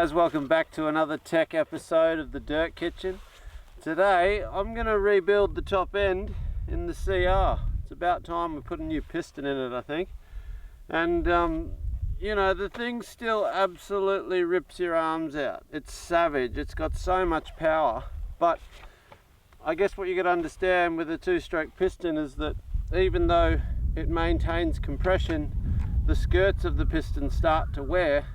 guys, welcome back to another tech episode of the Dirt Kitchen. Today I'm going to rebuild the top end in the CR. It's about time we put a new piston in it, I think. And you know, the thing still absolutely rips your arms out. It's savage, it's got so much power, but I guess what you got to understand with a two-stroke piston is that even though it maintains compression, the skirts of the piston start to wear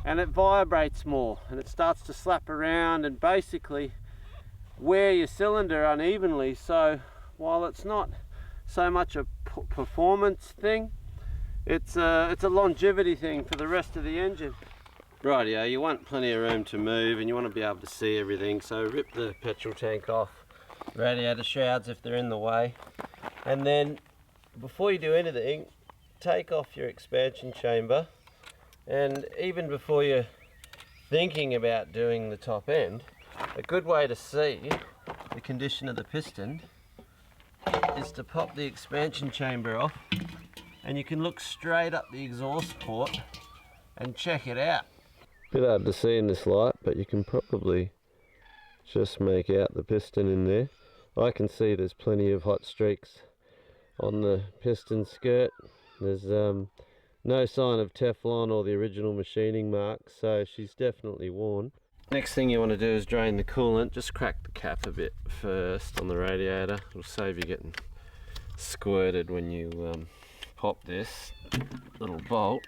and it vibrates more and it starts to slap around and basically wear your cylinder unevenly. So while it's not so much a performance thing, it's a longevity thing for the rest of the engine. Rightio, you want plenty of room to move and you want to be able to see everything, so rip the petrol tank off, radiator shrouds if they're in the way, and then before you do anything, take off your expansion chamber. And even before you're thinking about doing the top end, a good way to see the condition of the piston is to pop the expansion chamber off, and you can look straight up the exhaust port and check it out. Bit hard to see in this light, but you can probably just make out the piston in there. I can see there's plenty of hot streaks on the piston skirt. There's no sign of Teflon or the original machining marks, so she's definitely worn. Next thing you want to do is drain the coolant. Just crack the cap a bit first on the radiator. It'll save you getting squirted when you pop this little bolt.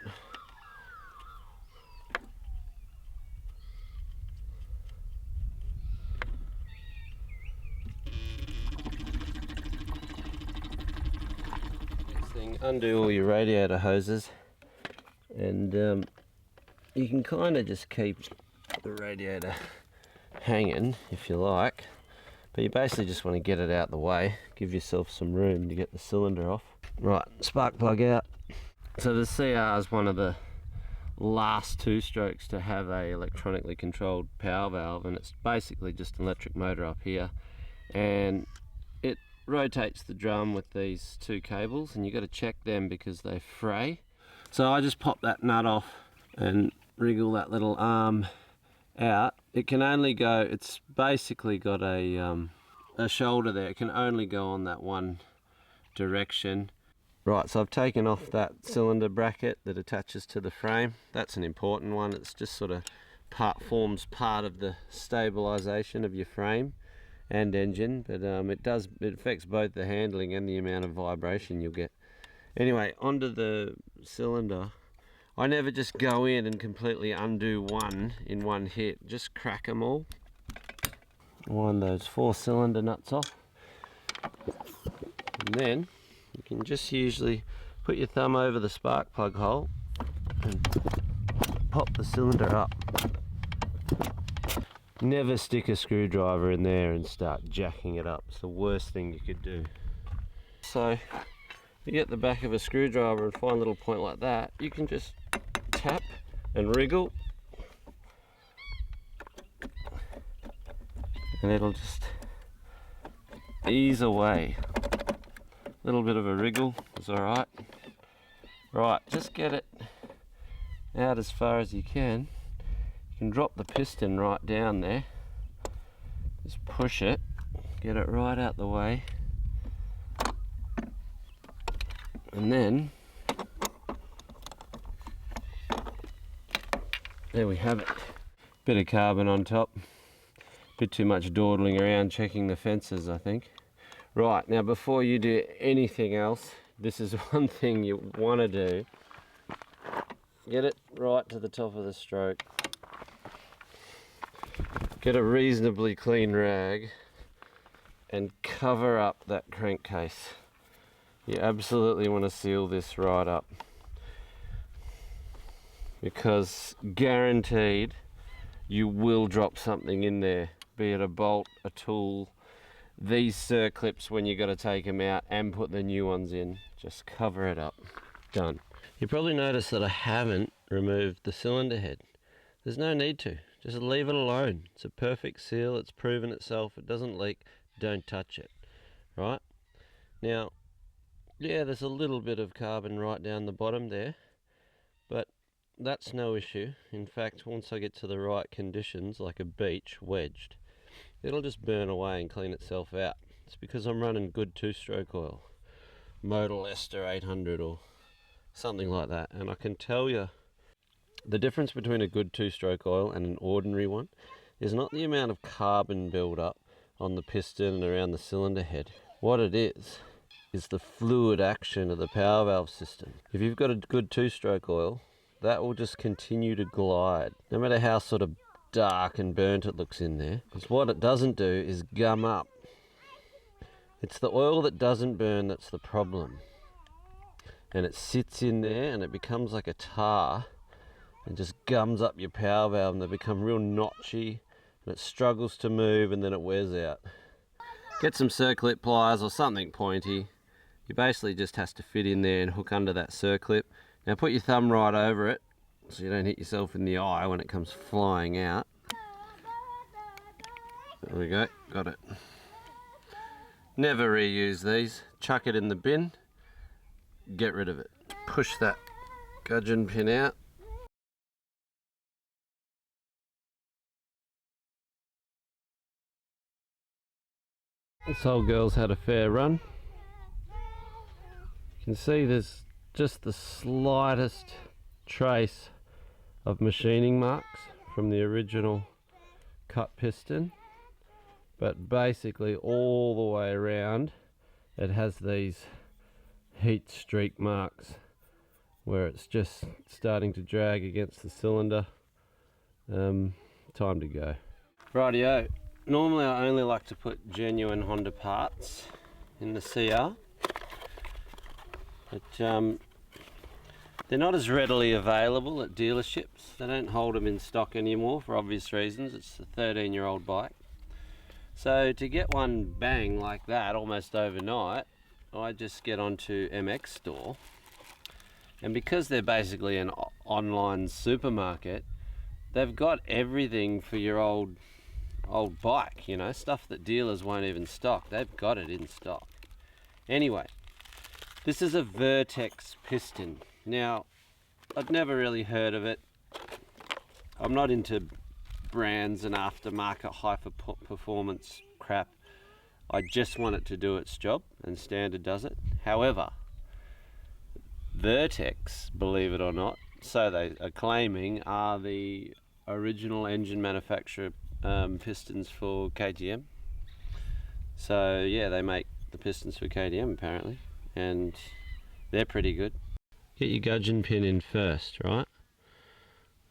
Next thing, undo all your radiator hoses, and you can kind of just keep the radiator hanging if you like, but you basically just want to get it out the way, give yourself some room to get the cylinder off. Right, spark plug out. So the CR is one of the last two strokes to have a electronically controlled power valve, and it's basically just an electric motor up here, and it rotates the drum with these two cables, and you got to check them because they fray. So I just pop that nut off and wriggle that little arm out. It can only go, it's basically got a shoulder there, it can only go on that one direction. Right, so I've taken off that cylinder bracket that attaches to the frame. That's an important one. It's just sort of forms part of the stabilization of your frame and engine, but it affects both the handling and the amount of vibration you'll get. Anyway, onto the cylinder. I never just go in and completely undo one in one hit. Just crack them all. Wind those 4-cylinder nuts off. And then you can just usually put your thumb over the spark plug hole and pop the cylinder up. Never stick a screwdriver in there and start jacking it up. It's the worst thing you could do. So you get the back of a screwdriver and find a little point like that, you can just tap and wriggle and it'll just ease away. A little bit of a wriggle is alright. Right, just get it out as far as you can. You can drop the piston right down there. Just push it, get it right out the way. And then, there we have it. Bit of carbon on top. Bit too much dawdling around checking the fences, I think. Right, now before you do anything else, this is one thing you want to do. Get it right to the top of the stroke. Get a reasonably clean rag and cover up that crankcase. You absolutely want to seal this right up, because guaranteed you will drop something in there, be it a bolt, a tool, these circlips when you got to take them out and put the new ones in. Just cover it up. Done. You probably noticed that I haven't removed the cylinder head. There's no need to. Just leave it alone. It's a perfect seal. It's proven itself. It doesn't leak. Don't touch it. Right? Now, yeah, there's a little bit of carbon right down the bottom there, but that's no issue. In fact, once I get to the right conditions, like a beach wedged, it'll just burn away and clean itself out. It's because I'm running good two-stroke oil, Modal Ester 800 or something like that. And I can tell you the difference between a good two-stroke oil and an ordinary one is not the amount of carbon build-up on the piston and around the cylinder head. What it is the fluid action of the power valve system. If you've got a good two-stroke oil, that will just continue to glide, no matter how sort of dark and burnt it looks in there. Because what it doesn't do is gum up. It's the oil that doesn't burn that's the problem. And it sits in there and it becomes like a tar and just gums up your power valve, and they become real notchy and it struggles to move, and then it wears out. Get some circlip pliers or something pointy. You basically just has to fit in there and hook under that circlip. Now put your thumb right over it so you don't hit yourself in the eye when it comes flying out. There we go, got it. Never reuse these. Chuck it in the bin, get rid of it. Push that gudgeon pin out. This old girl's had a fair run. You can see there's just the slightest trace of machining marks from the original cut piston, but basically all the way around it has these heat streak marks where it's just starting to drag against the cylinder. Time to go. Rightio. Normally I only like to put genuine Honda parts in the CR, but they're not as readily available at dealerships. They don't hold them in stock anymore for obvious reasons. It's a 13-year-old bike. So to get one bang like that almost overnight, I just get onto MX Store, and because they're basically an online supermarket, they've got everything for your old bike, you know, stuff that dealers won't even stock. They've got it in stock. Anyway, this is a Vertex piston. Now, I've never really heard of it. I'm not into brands and aftermarket high performance crap. I just want it to do its job, and Standard does it. However, Vertex, believe it or not, so they are claiming, are the original engine manufacturer pistons for KTM. So yeah, they make the pistons for KTM apparently, and they're pretty good. Get your gudgeon pin in first, right?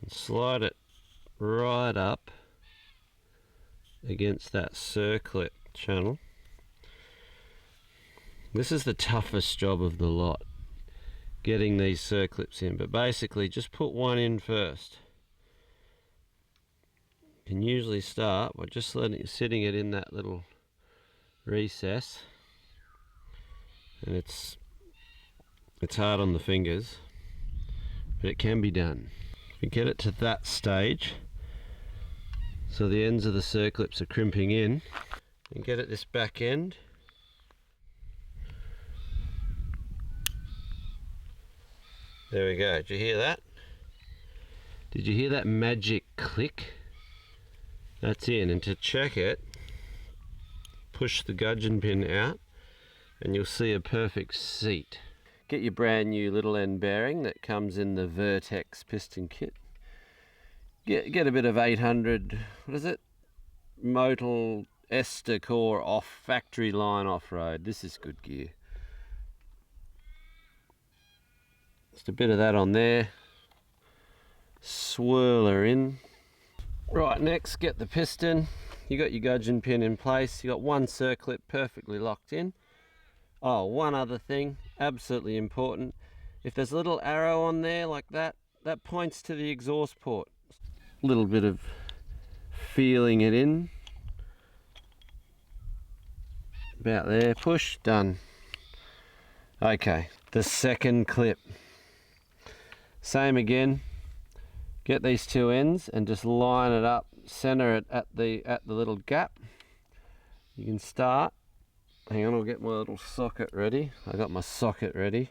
And slide it right up against that circlip channel. This is the toughest job of the lot, getting these circlips in, but basically just put one in first. You can usually start by just sitting it in that little recess, and it's hard on the fingers, but it can be done. If you get it to that stage, so the ends of the circlips are crimping in, and get at this back end, there we go. Did you hear that? Did you hear that magic click? That's in, and to check it, push the gudgeon pin out and you'll see a perfect seat. Get your brand new little end bearing that comes in the Vertex piston kit. Get a bit of 800, what is it? Modal Ester core off factory line off-road. This is good gear. Just a bit of that on there. Swirl her in. Right, next get the piston. You got your gudgeon pin in place. You got one circlip perfectly locked in. Oh, one other thing, absolutely important. If there's a little arrow on there like that, that points to the exhaust port. A little bit of feeling it in. About there, push, done. Okay, the second clip. Same again. Get these two ends and just line it up, center it at the little gap. You can start. Hang on, I'll get my little socket ready. I got my socket ready.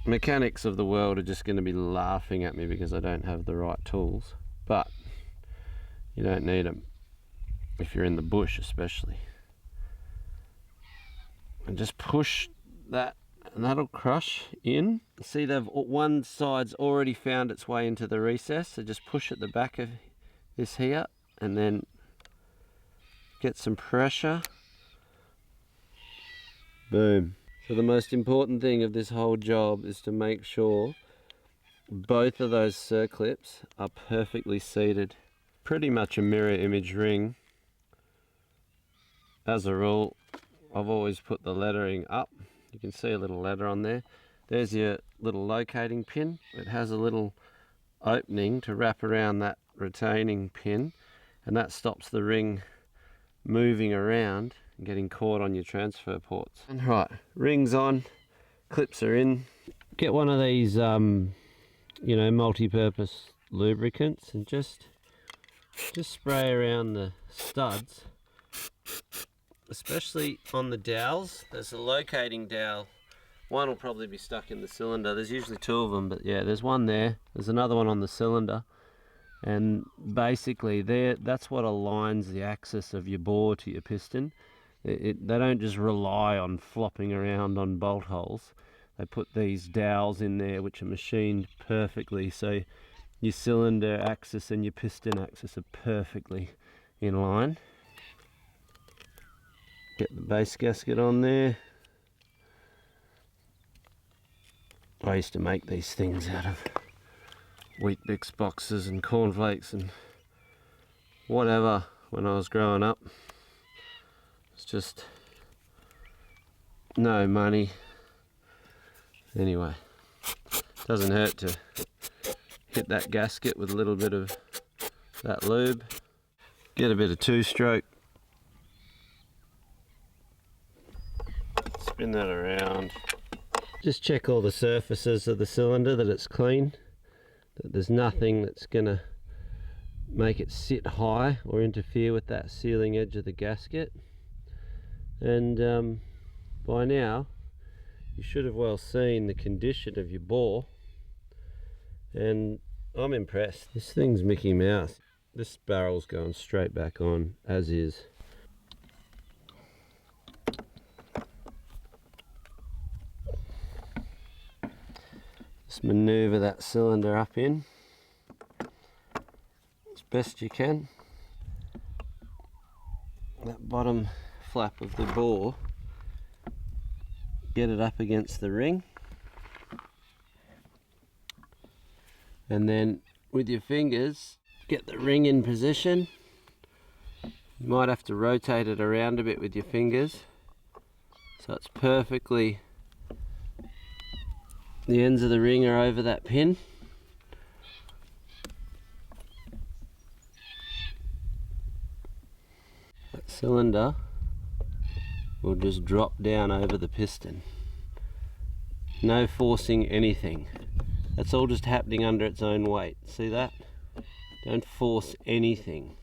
mechanics of the world are just going to be laughing at me because I don't have the right tools, but you don't need them if you're in the bush especially. And just push that and that'll crush in. See, one side's already found its way into the recess, so just push at the back of this here and then get some pressure. Boom. So the most important thing of this whole job is to make sure both of those circlips are perfectly seated. Pretty much a mirror image ring. As a rule, I've always put the lettering up. You can see a little letter on there. There's your little locating pin. It has a little opening to wrap around that retaining pin, and that stops the ring moving around and getting caught on your transfer ports. And right, ring's on, clips are in. Get one of these, you know, multi-purpose lubricants and just spray around the studs, especially on the dowels. There's a locating dowel. One will probably be stuck in the cylinder. There's usually two of them, but yeah, there's one there. There's another one on the cylinder. And basically that's what aligns the axis of your bore to your piston. They don't just rely on flopping around on bolt holes. They put these dowels in there which are machined perfectly, so your cylinder axis and your piston axis are perfectly in line. Get the base gasket on there. I used to make these things out of Wheat Bix boxes and cornflakes and whatever when I was growing up. It's just no money. Anyway, doesn't hurt to hit that gasket with a little bit of that lube. Get a bit of two-stroke. Spin that around. Just check all the surfaces of the cylinder, that it's clean, that there's nothing that's gonna make it sit high or interfere with that sealing edge of the gasket. And by now you should have well seen the condition of your bore, and I'm impressed. This thing's Mickey Mouse. This barrel's going straight back on as is. Just maneuver that cylinder up in as best you can. That bottom flap of the bore, get it up against the ring, and then with your fingers get the ring in position. You might have to rotate it around a bit with your fingers so it's perfectly, the ends of the ring are over that pin. That cylinder will just drop down over the piston. No forcing anything. That's all just happening under its own weight. See that? Don't force anything.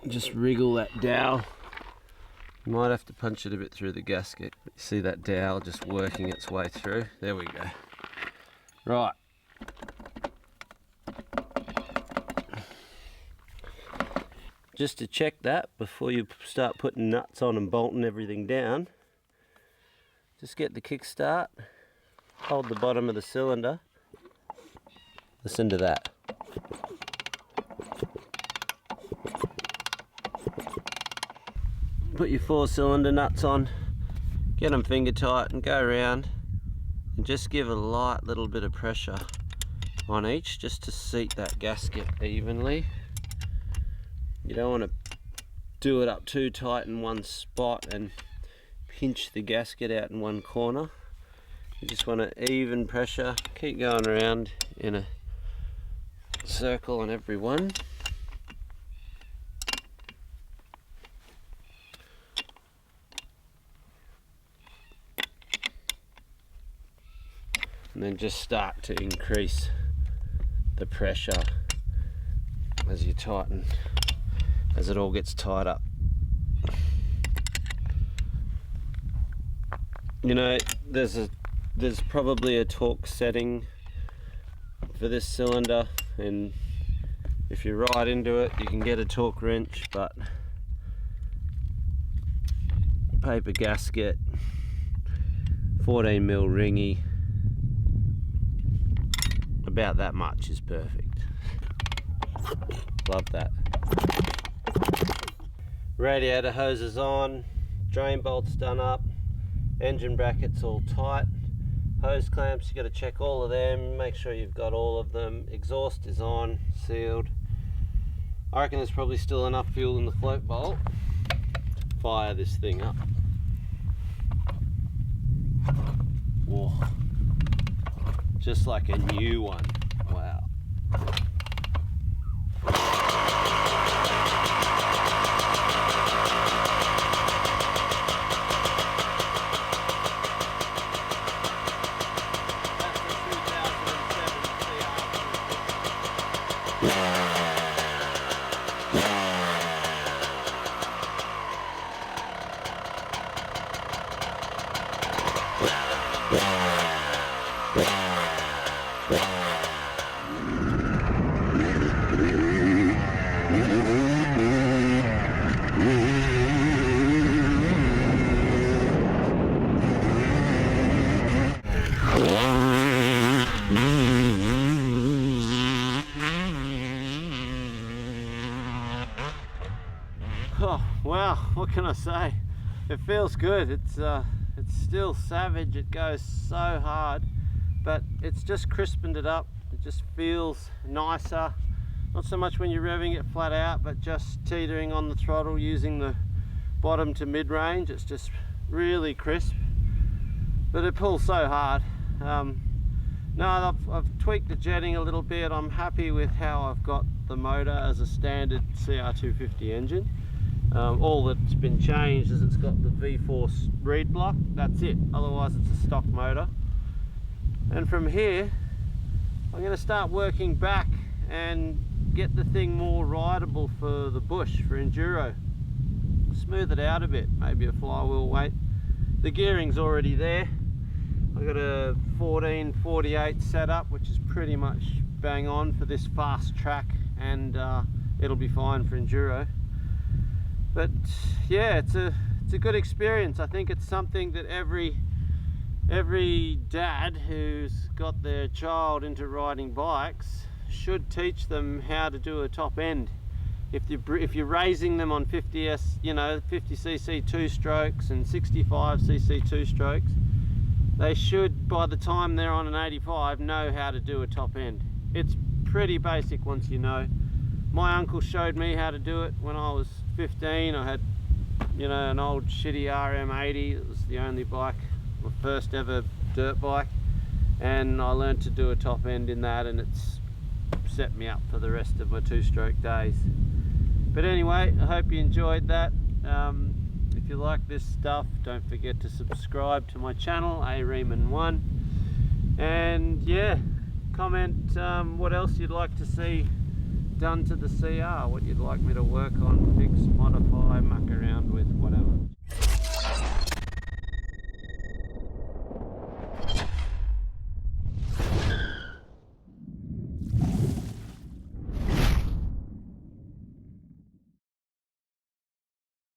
Just wriggle that dowel. You might have to punch it a bit through the gasket. You see that dowel just working its way through? There we go. Right. Just to check that before you start putting nuts on and bolting everything down, just get the kickstart, hold the bottom of the cylinder, listen to that. Put your 4-cylinder nuts on, get them finger tight and go around and just give a light little bit of pressure on each just to seat that gasket evenly. You don't want to do it up too tight in one spot and pinch the gasket out in one corner. You just want to even pressure, keep going around in a circle on every one. And then just start to increase the pressure as you tighten, as it all gets tied up. You know, there's a there's probably a torque setting for this cylinder, and if you ride into it you can get a torque wrench, but paper gasket, 14mm ringy, about that much is perfect. Love that. Radiator hoses on, drain bolts done up, engine brackets all tight, hose clamps, you got to check all of them, make sure you've got all of them. Exhaust is on, sealed. I reckon there's probably still enough fuel in the float bolt to fire this thing up. Whoa. Just like a new one. Wow. Oh wow, what can I say? It feels good. It's still savage. It goes so hard, but it's just crispened it up. It just feels nicer. Not so much when you're revving it flat out, but just teetering on the throttle using the bottom to mid-range. It's just really crisp, but it pulls so hard. No, I've tweaked the jetting a little bit. I'm happy with how I've got the motor as a standard CR250 engine. All that's been changed is it's got the V-force reed block. That's it. Otherwise it's a stock motor. And from here I'm going to start working back and get the thing more rideable for the bush, for enduro. Smooth it out a bit, maybe a flywheel weight. The gearing's already there. I've got a 1448 setup, which is pretty much bang on for this fast track, and it'll be fine for enduro. But yeah, it's a good experience. I think it's something that every dad who's got their child into riding bikes should teach them how to do a top end. If you're raising them on 50cc two strokes and 65cc two strokes, they should, by the time they're on an 85, know how to do a top end. It's pretty basic once you know. My uncle showed me how to do it when I was 15. I had, an old shitty RM80. It was the only bike, my first ever dirt bike, and I learned to do a top end in that, and it's set me up for the rest of my two-stroke days. But anyway, I hope you enjoyed that. If you like this stuff, don't forget to subscribe to my channel, Riemann1, and yeah, comment what else you'd like to see done to the CR, what you'd like me to work on, fix, modify, muck around with, whatever.